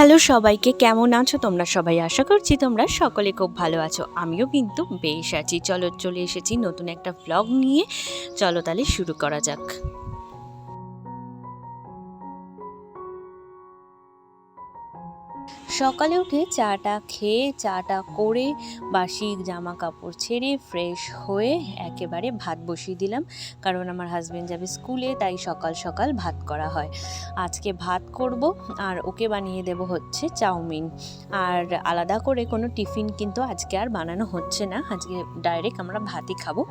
Hello সবাইকে, কেমন আছো তোমরা সবাই? আশা করছি তোমরা সকলে খুব ভালো আছো। আমিও কিন্তু বেশ আছি। চলে এসেছি নতুন একটা ব্লগ নিয়ে। চলো তাহলে শুরু করা যাক। সকালে উঠে চাটা খেয়ে চাটা করে বাসি জামা কাপড় ছেড়ে ফ্রেশ হয়ে একেবারে ভাত বসিয়ে দিলাম, কারণ আমার হাজবেন্ড যাবে স্কুলে, তাই সকাল সকাল ভাত করা হয়। আজকে ভাত করব আর ওকে বানিয়ে দেব হচ্ছে চাউমিন। আর আলাদা করে কোনো টিফিন কিন্তু আজকে আর বানানো হচ্ছে না, আজকে ডাইরেক্ট আমরা ভাতই খাবো।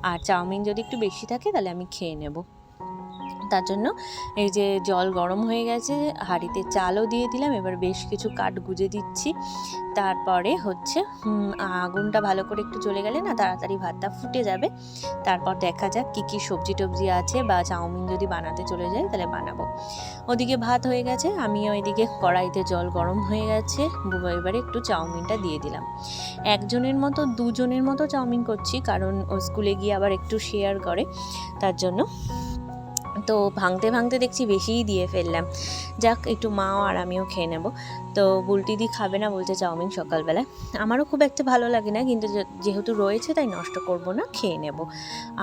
আর চাউমিন যদি একটু বেশি থাকে তাহলে আমি খেয়ে নেব। তার জন্য এই যে জল গরম হয়ে গেছে, হাঁড়িতে চালও দিয়ে দিলাম। এবার বেশ কিছু কাঠ গুঁজে দিচ্ছি। তারপরে হচ্ছে আগুনটা ভালো করে একটু জ্বলে গেলে না তাড়াতাড়ি ভাতটা ফুটে যাবে। তারপর দেখা যাক কী কী সবজি টবজি আছে, বা চাউমিন যদি বানাতে চলে যাই তাহলে বানাবো। ওদিকে ভাত হয়ে গেছে, আমিও এদিকে কড়াইতে জল গরম হয়ে গেছে। এবারে একটু চাউমিনটা দিয়ে দিলাম। একজনের মতো দুজনের মতো চাউমিন করছি, কারণ ও স্কুলে গিয়ে আবার একটু শেয়ার করে, তার জন্য। তো ভাঙতে ভাঙতে দেখছি বেশিই দিয়ে ফেললাম। যাক, একটু মাও আর আমিও খেয়ে নেব। তো বুলটিদি খাবে না বলছে চাউমিন সকালবেলায়। আমারও খুব একটা ভালো লাগে না, কিন্তু যেহেতু রয়েছে তাই নষ্ট করব না, খেয়ে নেব।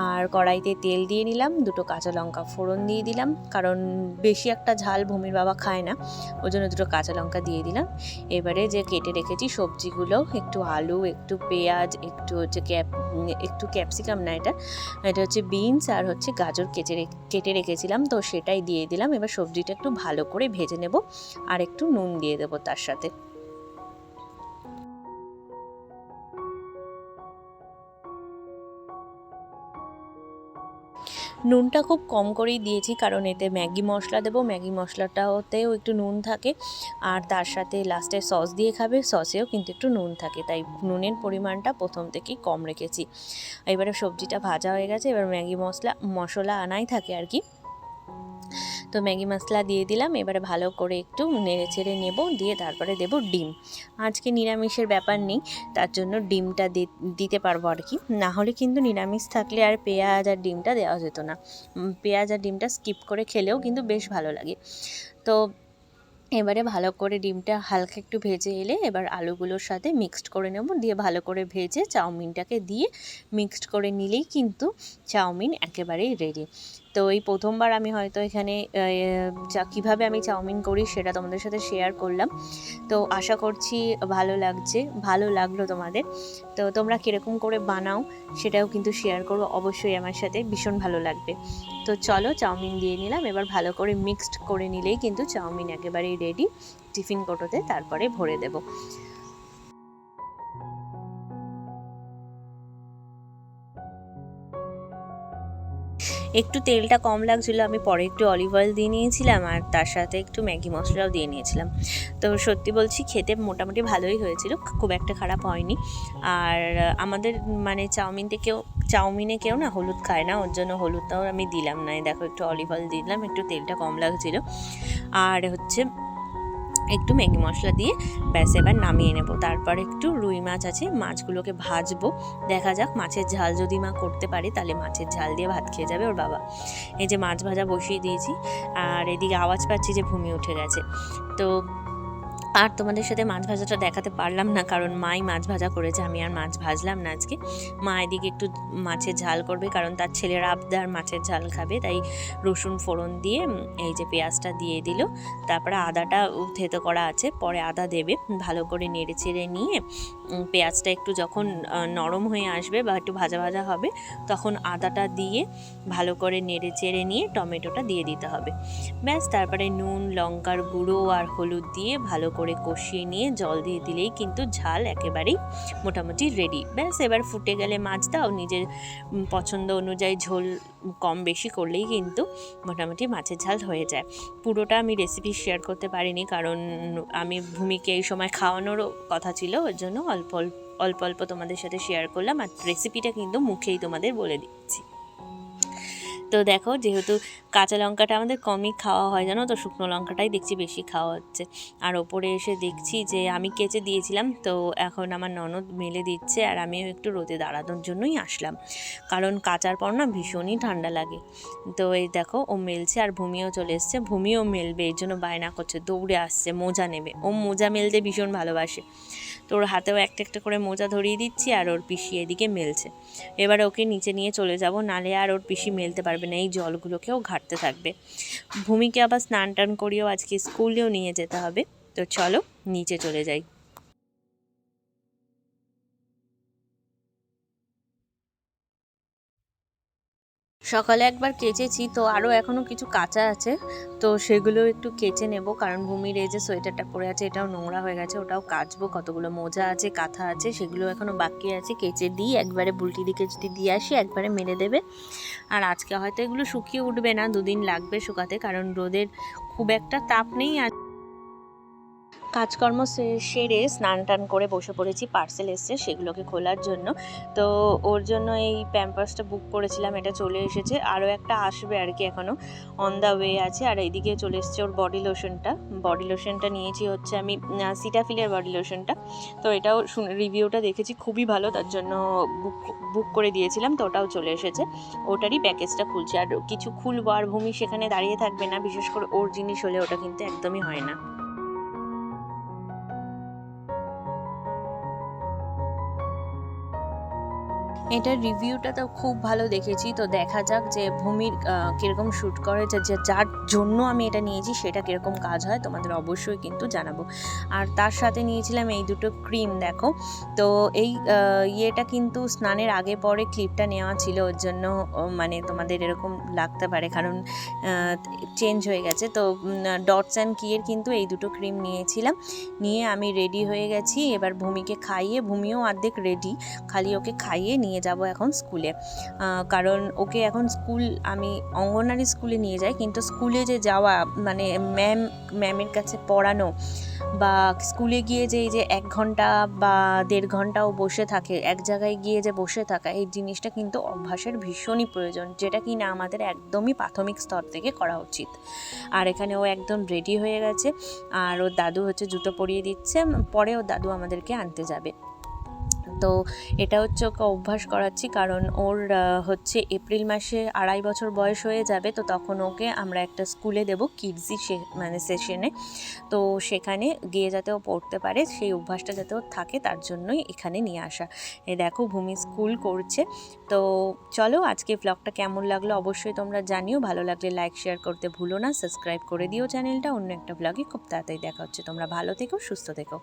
আর কড়াইতে তেল দিয়ে নিলাম, দুটো কাঁচা লঙ্কা ফোড়ন দিয়ে দিলাম, কারণ বেশি একটা ঝাল ভূমির বাবা খায় না, ওই জন্য দুটো কাঁচা লঙ্কা দিয়ে দিলাম। এবারে যে কেটে রেখেছি সবজিগুলো, একটু আলু, একটু পেঁয়াজ, একটু হচ্ছে একটু ক্যাপসিকাম না, এটা হচ্ছে বিনস, আর হচ্ছে গাজর কেটে রেখেছিলাম, তো সেটাই দিয়ে দিলাম। এবার সবজিটা একটু ভালো করে ভেজে নেব, আর একটু নুন দিয়ে দেবো তার সাথে। নুনটা খুব কম করেই দিয়েছি, কারণ এতে ম্যাগি মশলা দেবো, ম্যাগি মশলাটাতেও একটু নুন থাকে, আর তার সাথে লাস্টে সস দিয়ে খাবে, সসেও কিন্তু একটু নুন থাকে, তাই নুনের পরিমাণটা প্রথম থেকেই কম রেখেছি। এবারে সবজিটা ভাজা হয়ে গেছে, এবার ম্যাগি মশলা আনাই থাকে আর কি, তো ম্যাগি মশলা দিয়ে দিলাম। এবারে ভালো করে একটু নেড়ে চেড়ে নেব, দিয়ে তারপরে দেব ডিম। আজকে নিরামিষের ব্যাপার নেই, তার জন্য ডিমটা দিতে পারবো আর কি, না হলে কিন্তু নিরামিষ থাকলে আর পেঁয়াজ আর ডিমটা দেওয়া যেত না। পেঁয়াজ আর ডিমটা স্কিপ করে খেলেও কিন্তু বেশ ভালো লাগে। তো এবারে ভালো করে ডিমটা হালকা একটু ভেজে এলে এবার আলুগুলোর সাথে মিক্সড করে নেব, দিয়ে ভালো করে ভেজে চাউমিনটাকে দিয়ে মিক্সড করে নিলেই কিন্তু চাউমিন একেবারেই রেডি। তো এই প্রথমবার আমি হয়তো এখানে কীভাবে আমি চাউমিন করি সেটা তোমাদের সাথে শেয়ার করলাম। তো আশা করছি ভালো লাগলো তোমাদের। তো তোমরা কীরকম করে বানাও সেটাও কিন্তু শেয়ার করো অবশ্যই আমার সাথে, ভীষণ ভালো লাগবে। তো চলো, চাউমিন দিয়ে নিলাম, এবার ভালো করে মিক্সড করে নিলেই কিন্তু চাউমিন একেবারেই রেডি। টিফিন কৌটোতে তারপরে ভরে দেব। একটু তেলটা কম লাগছিলো, আমি পরে একটু অলিভ অয়েল দিয়ে নিয়েছিলাম, আর তার সাথে একটু ম্যাগি মশলাও দিয়ে নিয়েছিলাম। তো সত্যি বলছি, খেতে মোটামুটি ভালোই হয়েছিল, খুব একটা খারাপ হয়নি। আর আমাদের মানে চাউমিনে কেউ না হলুদ খায় না, ওর জন্য হলুদটাও আমি দিলাম না। দেখো, একটু অলিভ অয়েল দিলাম, একটু তেলটা কম লাগছিলো, আর হচ্ছে একটু ম্যাগি মশলা দিয়ে ব্যাস এবার নামিয়ে নেব। তারপর একটু রুই মাছ আছে, মাছগুলোকে ভাজবো, দেখা যাক মাছের ঝাল যদি মা করতে পারে তাহলে মাছের ঝাল দিয়ে ভাত খেয়ে যাবে ওর বাবা। এই যে মাছ ভাজা বসিয়ে দিয়েছি, আর এদিকে আওয়াজ পাচ্ছি যে ভূমি উঠে গেছে। তো আর তোমাদের সাথে মাছ ভাজাটা দেখাতে পারলাম না, কারণ মাই মাছ ভাজা করেছে, আমি আর মাছ ভাজলাম না আজকে। মা এদিকে একটু মাছের ঝাল করবে, কারণ তার ছেলের আবদার মাছের ঝাল খাবে, তাই রসুন ফোড়ন দিয়ে এই যে পেঁয়াজটা দিয়ে দিল। তারপরে আদাটা থেতো করা আছে, পরে আদা দেবে। ভালো করে নেড়ে চেড়ে নিয়ে পেঁয়াজটা একটু যখন নরম হয়ে আসবে বা একটু ভাজা ভাজা হবে, তখন আদাটা দিয়ে ভালো করে নেড়ে চেড়ে নিয়ে টমেটোটা দিয়ে দিতে হবে। ব্যাস, তারপরে নুন, লঙ্কার গুঁড়ো আর হলুদ দিয়ে ভালো করে কষিয়ে নিয়ে জল দিয়ে দিলেই কিন্তু ঝাল একেবারেই মোটামুটি রেডি। ব্যাস, এবার ফুটে গেলে মাছ দাও, নিজের পছন্দ অনুযায়ী ঝোল কম বেশি করলেই কিন্তু মোটামুটি মাছের ঝাল হয়ে যায়। পুরোটা আমি রেসিপি শেয়ার করতে পারিনি, কারণ আমি ভূমিকে এই সময় খাওয়ানোরও কথা ছিল, ওর জন্য অল্প অল্প তোমাদের সাথে শেয়ার করলাম, আর রেসিপিটা কিন্তু মুখেই তোমাদের বলে দিচ্ছি। তো দেখো, যেহেতু কাঁচা লঙ্কাটা আমাদের কমই খাওয়া হয়, জানো তো, শুকনো লঙ্কাটাই দেখছি বেশি খাওয়া হচ্ছে। আর ওপরে এসে দেখছি যে আমি কেচে দিয়েছিলাম, তো এখন আমার ননদ মেলে দিচ্ছে, আর আমিও একটু রোদে দাঁড়ানোর জন্যই আসলাম, কারণ কাচার পর না ভীষণই ঠান্ডা লাগে। তো এই দেখো, ও মেলছে, আর ভূমিও চলে এসছে, ভূমিও মেলবে, এই জন্য বায়না করছে, দৌড়ে আসছে মোজা নেবে। ও মোজা মেলতে ভীষণ ভালোবাসে, তো ওর হাতেও একটা একটা করে মোজা ধরিয়ে দিচ্ছি, আর ওর পিসি এদিকে মেলছে। এবার ওকে নিচে নিয়ে চলে যাব, নালে আর ওর পিসি মেলতে পারবে না, এই জলগুলোকেও ঘাটতে থাকবে। ভূমিকে আবার স্নান টান করিয়েও আজকে স্কুলেও নিয়ে যেতে হবে, তো চলো নিচে চলে যাই। সকালে একবার কেচেছি, তো আরও এখনও কিছু কাঁচা আছে, তো সেগুলো একটু কেচে নেব, কারণ ভূমির এই যে সোয়েটারটা পরে আছে এটাও নোংরা হয়ে গেছে, ওটাও কাচবো। কতগুলো মোজা আছে, কাঁথা আছে, সেগুলো এখনও বাকি আছে, কেচে দিই একবারে, বুলটি দিকে যদি দিয়ে আসি একবারে মেরে দেবে। আর আজকে হয়তো এগুলো শুকিয়ে উঠবে না, 2 দিন লাগবে শুকাতে, কারণ রোদের খুব একটা তাপ নেই। আর কাজকর্ম সেরে স্নান টান করে বসে পড়েছি, পার্সেল এসছে সেগুলোকে খোলার জন্য। তো ওর জন্য এই প্যাম্পার্সটা বুক করেছিলাম, এটা চলে এসেছে, আরও একটা আসবে আর কি, এখনও অন দ্য ওয়ে আছে। আর এইদিকে চলে এসছে ওর বডি লোশনটা নিয়েছি হচ্ছে আমি সিটাফিলের বডি লোশনটা, তো এটাও রিভিউটা দেখেছি খুবই ভালো, তার জন্য বুক করে দিয়েছিলাম, তো ওটাও চলে এসেছে। ওটারই প্যাকেজটা খুলছি, আর কিছু খুলবো, আর ভূমি সেখানে দাঁড়িয়ে থাকবে না, বিশেষ করে ওর জিনিস হলে ওটা কিন্তু একদমই হয় না। এটার রিভিউটা তো খুব ভালো দেখেছি, তো দেখা যাক যে ভূমির কীরকম শ্যুট করে, যার জন্য আমি এটা নিয়েছি সেটা কীরকম কাজ হয়, তোমাদের অবশ্যই কিন্তু জানাবো। আর তার সাথে নিয়েছিলাম এই দুটো ক্রিম, দেখো। তো এই ইয়েটা কিন্তু স্নানের আগে পরে ক্লিপটা নেওয়া ছিল, ওর জন্য মানে তোমাদের এরকম লাগতে পারে, কারণ চেঞ্জ হয়ে গেছে। তো ডটস অ্যান্ড কিয়ের কিন্তু এই দুটো ক্রিম নিয়েছিলাম, নিয়ে আমি রেডি হয়ে গেছি। এবার ভূমিকে খাইয়ে, ভূমিও অর্ধেক রেডি, খালি ওকে খাইয়ে নিয়ে যাব এখন স্কুলে, কারণ ওকে এখন আমি অঙ্গনওয়াড়ি স্কুলে নিয়ে যাই, কিন্তু স্কুলে যে যাওয়া মানে ম্যামের কাছে পড়ানো, বা স্কুলে গিয়ে যে এই যে 1 ঘন্টা বা 1.5 ঘন্টাও বসে থাকে, এক জায়গায় গিয়ে যে বসে থাকা, এই জিনিসটা কিন্তু অভ্যাসের ভীষণই প্রয়োজন, যেটা কি না আমাদের একদমই প্রাথমিক স্তর থেকে করা উচিত। আর এখানে ও একদম রেডি হয়ে গেছে, আর ওর দাদু হচ্ছে জুতো পরিয়ে দিচ্ছে, পরে ওর দাদু আমাদেরকে আনতে যাবে। তো এটা হচ্ছে ওকে অভ্যাস করাচ্ছি, কারণ ওর হচ্ছে এপ্রিল মাসে 2.5 বছর বয়স হয়ে যাবে, তো তখন ওকে আমরা একটা স্কুলে দেবো, কিডজি মানে সেশনে, তো সেখানে গিয়ে যাতে ও পড়তে পারে, সেই অভ্যাসটা যাতে ওর থাকে, তার জন্যই এখানে নিয়ে আসা। এই দেখো ভূমি স্কুল করছে। তো চলো, আজকে ব্লগটা কেমন লাগলো অবশ্যই তোমরা জানিও, ভালো লাগলে লাইক শেয়ার করতে ভুলো না, সাবস্ক্রাইব করে দিও চ্যানেলটা। অন্য একটা ব্লগে খুব তাড়াতাড়ি দেখা হচ্ছে, তোমরা ভালো থেকো, সুস্থ থেকো।